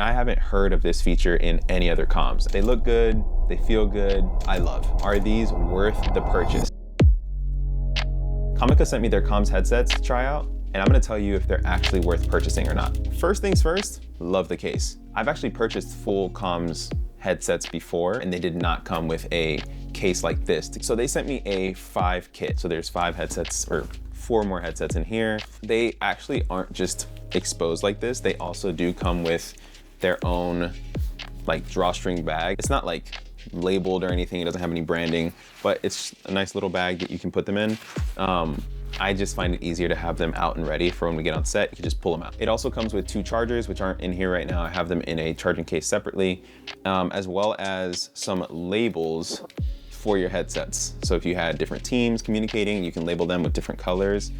I haven't heard of this feature in any other comms. They look good, they feel good, I love. Are these worth the purchase? Comica sent me their comms headsets to try out, and I'm gonna tell you if they're actually worth purchasing or not. First things first, love the case. I've actually purchased full comms headsets before, and they did not come with a case like this. So they sent me a 5 kit. So there's 5 headsets, or 4 more headsets in here. They actually aren't just exposed like this. They also do come with their own like drawstring bag. It's not like labeled or anything. It doesn't have any branding, but it's a nice little bag that you can put them in. I just find it easier to have them out and ready for when we get on set. You can just pull them out. It also comes with 2 chargers, which aren't in here right now. I have them in a charging case separately, as well as some labels for your headsets. So if you had different teams communicating, you can label them with different colors.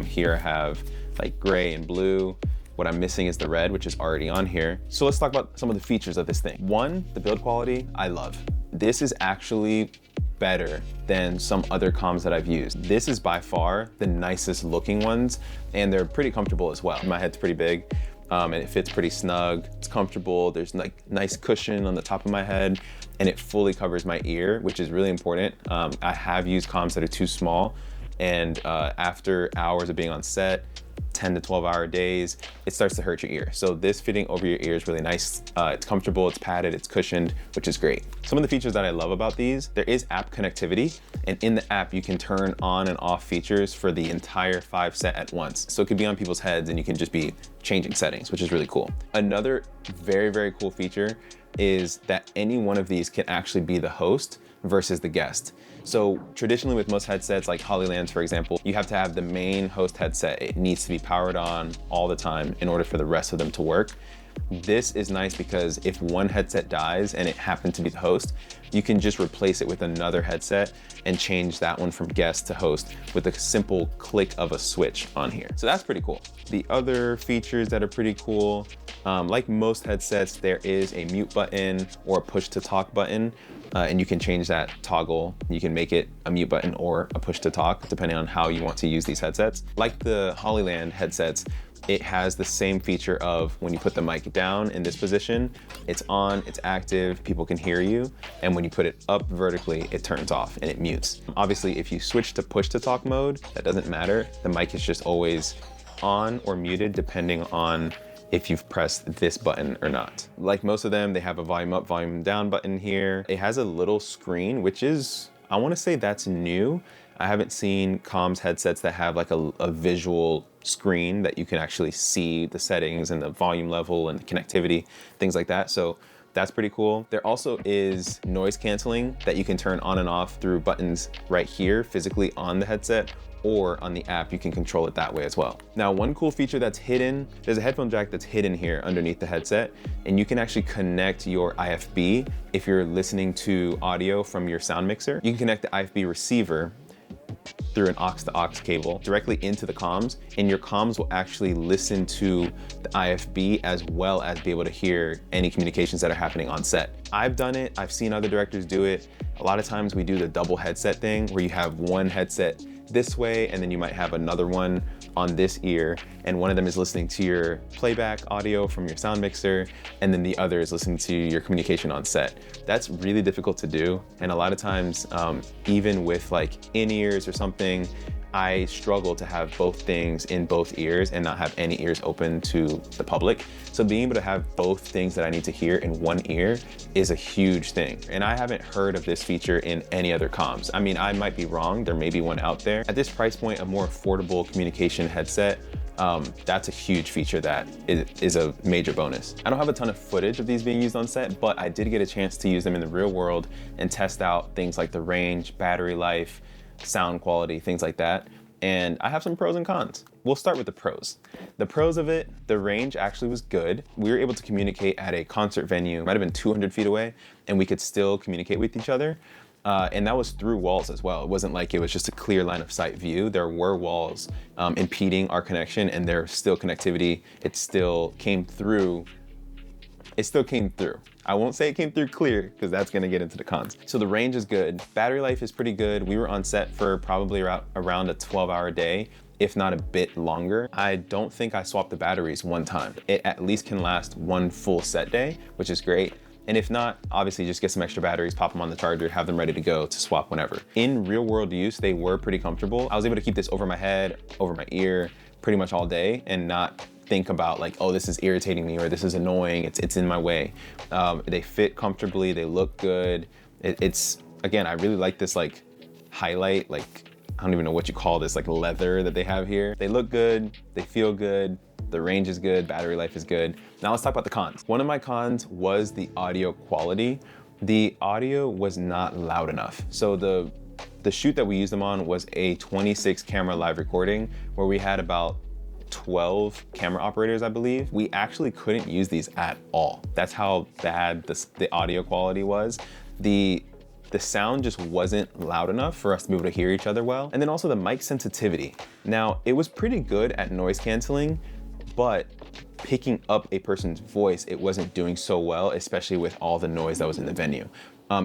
Here I have like gray and blue. What I'm missing is the red, which is already on here. So let's talk about some of the features of this thing. One, the build quality, I love. This is actually better than some other comms that I've used. This is by far the nicest looking ones, and they're pretty comfortable as well. My head's pretty big, and it fits pretty snug. It's comfortable. There's like nice cushion on the top of my head, and it fully covers my ear, which is really important. I have used comms that are too small, and after hours of being on set, 10 to 12 hour days, it starts to hurt your ear. So this fitting over your ear is really nice. It's comfortable, it's padded, it's cushioned, which is great. Some of the features that I love about these, there is app connectivity, and in the app you can turn on and off features for the entire 5 set at once. So it could be on people's heads and you can just be changing settings, which is really cool. Another very, very cool feature is that any one of these can actually be the host versus the guest. So traditionally with most headsets, like Hollyland's for example, you have to have the main host headset. It needs to be powered on all the time in order for the rest of them to work. This is nice because if one headset dies and it happened to be the host, you can just replace it with another headset and change that one from guest to host with a simple click of a switch on here. So that's pretty cool. The other features that are pretty cool, like most headsets, there is a mute button or a push to talk button. And you can change that toggle. You can make it a mute button or a push to talk, depending on how you want to use these headsets. Like the Hollyland headsets, it has the same feature of when you put the mic down in this position, it's on, it's active, people can hear you. And when you put it up vertically, it turns off and it mutes. Obviously, if you switch to push to talk mode, that doesn't matter. The mic is just always on or muted depending on if you've pressed this button or not. Like most of them, they have a volume up, volume down button here. It has a little screen, which is, I wanna say that's new. I haven't seen comms headsets that have like a visual screen that you can actually see the settings and the volume level and the connectivity, things like that. So that's pretty cool. There also is noise canceling that you can turn on and off through buttons right here, physically on the headset, or on the app, you can control it that way as well. Now, one cool feature that's hidden, there's a headphone jack that's hidden here underneath the headset, and you can actually connect your IFB if you're listening to audio from your sound mixer. You can connect the IFB receiver through an aux to aux cable directly into the comms, and your comms will actually listen to the IFB as well as be able to hear any communications that are happening on set. I've done it, I've seen other directors do it. A lot of times we do the double headset thing where you have one headset this way and then you might have another one on this ear, and one of them is listening to your playback audio from your sound mixer and then the other is listening to your communication on set. That's really difficult to do, and a lot of times even with like in-ears or something, I struggle to have both things in both ears and not have any ears open to the public. So being able to have both things that I need to hear in one ear is a huge thing. And I haven't heard of this feature in any other comms. I mean, I might be wrong, there may be one out there. At this price point, a more affordable communication headset, that's a huge feature that is a major bonus. I don't have a ton of footage of these being used on set, but I did get a chance to use them in the real world and test out things like the range, battery life, sound quality, things like that. And I have some pros and cons. We'll start with the pros. The pros of it, the range actually was good. We were able to communicate at a concert venue, might have been 200 feet away, and we could still communicate with each other. And that was through walls as well. It wasn't like it was just a clear line of sight view. There were walls impeding our connection, and there's still connectivity. It still came through. I won't say it came through clear because that's gonna get into the cons. So the range is good. Battery life is pretty good. We were on set for probably around a 12-hour day, if not a bit longer. I don't think I swapped the batteries one time. It at least can last one full set day, which is great. And if not, obviously just get some extra batteries, pop them on the charger, have them ready to go to swap whenever. In real world use, they were pretty comfortable. I was able to keep this over my head, over my ear, pretty much all day and not think about like, oh, this is irritating me or this is annoying, it's in my way. They fit comfortably, they look good. It's, again, I really like this like highlight, like, I don't even know what you call this, like leather that they have here. They look good, they feel good, the range is good, battery life is good. Now let's talk about the cons. One of my cons was the audio quality. The audio was not loud enough. So the shoot that we used them on was a 26 camera live recording where we had about 12 camera operators, I believe. We actually couldn't use these at all. That's how bad the audio quality was. The sound just wasn't loud enough for us to be able to hear each other well. And then also the mic sensitivity. Now, it was pretty good at noise canceling, but picking up a person's voice, it wasn't doing so well, especially with all the noise that was in the venue.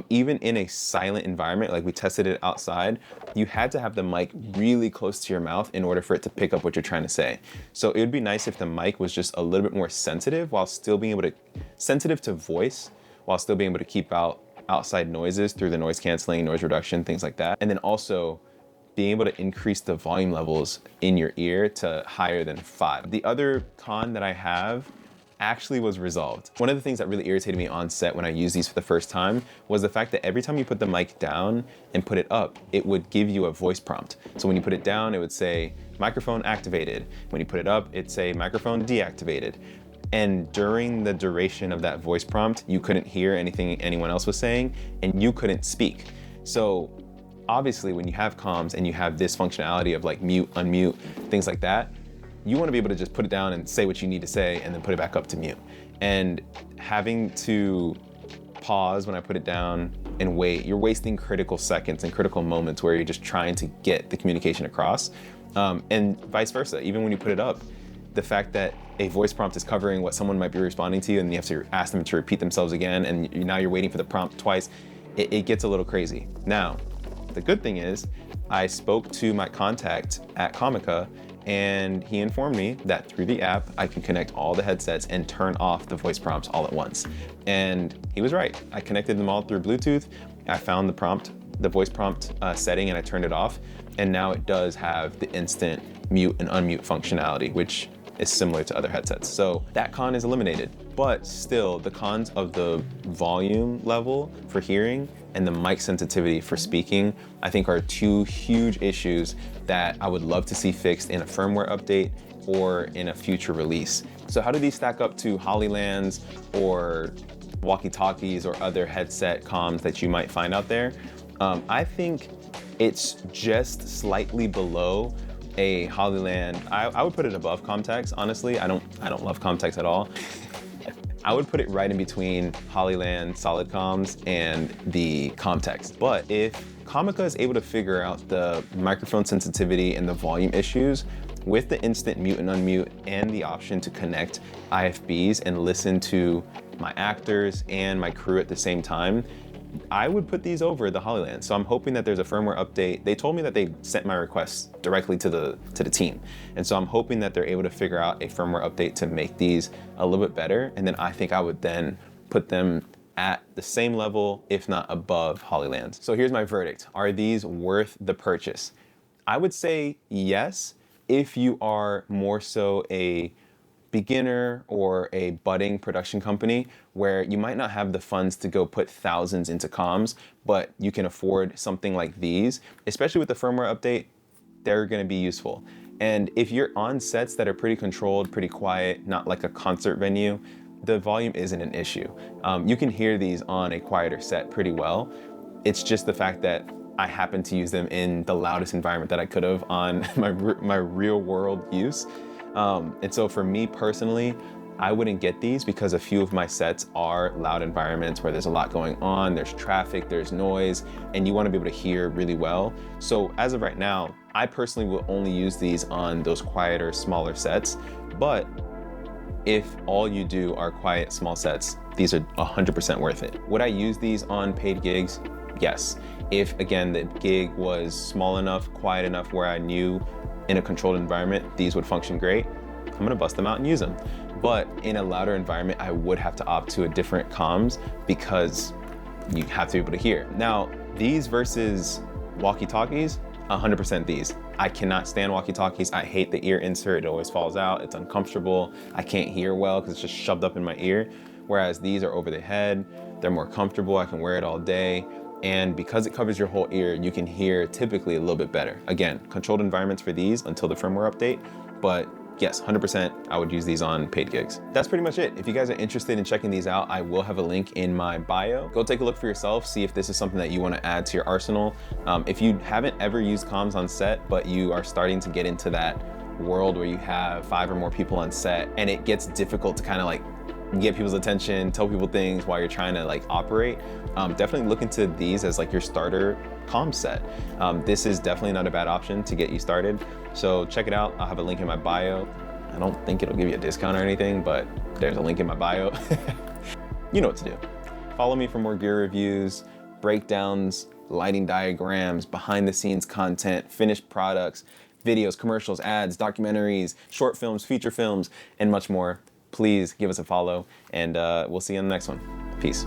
Even in a silent environment, like we tested it outside, you had to have the mic really close to your mouth in order for it to pick up what you're trying to say. So it would be nice if the mic was just a little bit more sensitive while still being able to, sensitive to voice, while still being able to keep out outside noises through the noise canceling, noise reduction, things like that. And then also being able to increase the volume levels in your ear to higher than 5. The other con that I have actually was resolved. One of the things that really irritated me on set when I used these for the first time was the fact that every time you put the mic down and put it up, it would give you a voice prompt. So when you put it down, it would say microphone activated. When you put it up, it'd say microphone deactivated. And during the duration of that voice prompt, you couldn't hear anything anyone else was saying and you couldn't speak. So obviously when you have comms and you have this functionality of like mute, unmute, things like that, you want to be able to just put it down and say what you need to say and then put it back up to mute. And having to pause when I put it down and wait, you're wasting critical seconds and critical moments where you're just trying to get the communication across. And vice versa, even when you put it up, the fact that a voice prompt is covering what someone might be responding to and you have to ask them to repeat themselves again and now you're waiting for the prompt twice, it gets a little crazy. Now, the good thing is I spoke to my contact at Comica and he informed me that through the app, I can connect all the headsets and turn off the voice prompts all at once. And he was right. I connected them all through Bluetooth. I found the voice prompt setting and I turned it off. And now it does have the instant mute and unmute functionality, which is similar to other headsets. So that con is eliminated, but still the cons of the volume level for hearing and the mic sensitivity for speaking, I think are two huge issues that I would love to see fixed in a firmware update or in a future release. So how do these stack up to Hollylands or walkie-talkies or other headset comms that you might find out there? I think it's just slightly below a Hollyland. I would put it above Comtex, honestly. I don't love Comtex at all. I would put it right in between Hollyland Solidcoms and the Comtex. But if Comica is able to figure out the microphone sensitivity and the volume issues with the instant mute and unmute and the option to connect IFBs and listen to my actors and my crew at the same time, I would put these over the Hollyland. So I'm hoping that there's a firmware update. They told me that they sent my requests directly to the team. And so I'm hoping that they're able to figure out a firmware update to make these a little bit better. And then I think I would then put them at the same level, if not above Hollyland. So here's my verdict. Are these worth the purchase? I would say yes, if you are more so a beginner or a budding production company where you might not have the funds to go put thousands into comms, but you can afford something like these, especially with the firmware update, they're gonna be useful. And if you're on sets that are pretty controlled, pretty quiet, not like a concert venue, the volume isn't an issue. You can hear these on a quieter set pretty well. It's just the fact that I happen to use them in the loudest environment that I could have on my real world use. And so for me personally, I wouldn't get these because a few of my sets are loud environments where there's a lot going on, there's traffic, there's noise, and you want to be able to hear really well. So as of right now, I personally will only use these on those quieter, smaller sets. But if all you do are quiet, small sets, these are 100% worth it. Would I use these on paid gigs? Yes. If, again, the gig was small enough, quiet enough where I knew in a controlled environment, these would function great. I'm gonna bust them out and use them. But in a louder environment, I would have to opt to a different comms because you have to be able to hear. Now, these versus walkie-talkies, 100% these. I cannot stand walkie-talkies. I hate the ear insert. It always falls out. It's uncomfortable. I can't hear well because it's just shoved up in my ear. Whereas these are over the head. They're more comfortable. I can wear it all day. And because it covers your whole ear, you can hear typically a little bit better. Again, controlled environments for these until the firmware update, but yes, 100% I would use these on paid gigs. That's pretty much it. If you guys are interested in checking these out, I will have a link in my bio. Go take a look for yourself, see if this is something that you want to add to your arsenal. If you haven't ever used comms on set, but you are starting to get into that world where you have 5 or more people on set and it gets difficult to kind of like get people's attention, tell people things while you're trying to like operate, definitely look into these as like your starter comm set. This is definitely not a bad option to get you started. So check it out. I'll have a link in my bio. I don't think it'll give you a discount or anything, but there's a link in my bio. You know what to do. Follow me for more gear reviews, breakdowns, lighting diagrams, behind the scenes content, finished products, videos, commercials, ads, documentaries, short films, feature films, and much more. Please give us a follow, and we'll see you in the next one. Peace.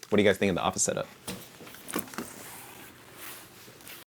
What do you guys think of the office setup?